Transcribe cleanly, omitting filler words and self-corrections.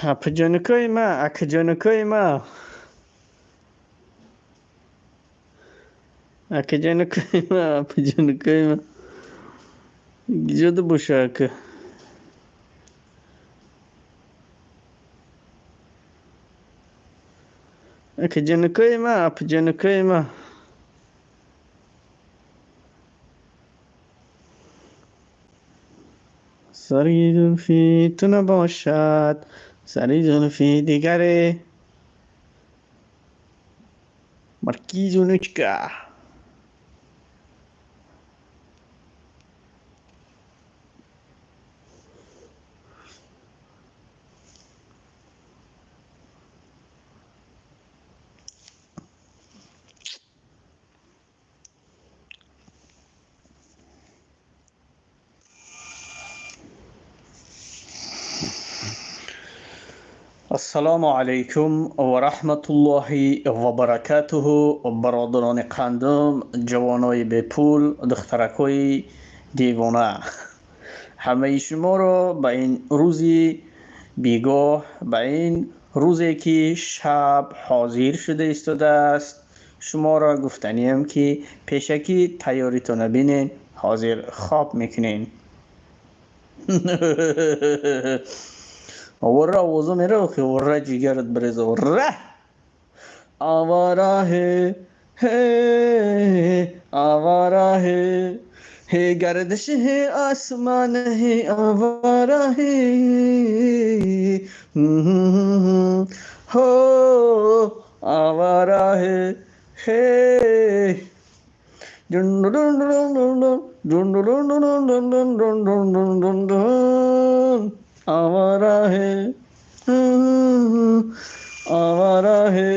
Apacanıkayma, akacanıkayma, akacanıkayma, apacanıkayma. Gidiyordu bu şarkı. Akacanıkayma, apacanıkayma. سری زلفی تو نباشد سری زلفی دیگره مرکیزونچکا. السلام علیکم و رحمت الله و برکاته. برادران قندم، جوانای به پول، دخترکای دیوانه، همه شما را به این روزی بیگاه، به این روزی که شب حاضر شده ایستاده است، شما را گفتنیم که پیشکی تیاریتون بینین حاضر خواب میکنین. ورا وضو میره که ورا جیگرت بریزه ورا آواره ہے آواره ہے گردش ہے آسمان ہے آواره ہے ہو آواره ہے Dun dun dun dun dun dun dun dun dun dun dun dun dun dun dun. आवारा है आवारा है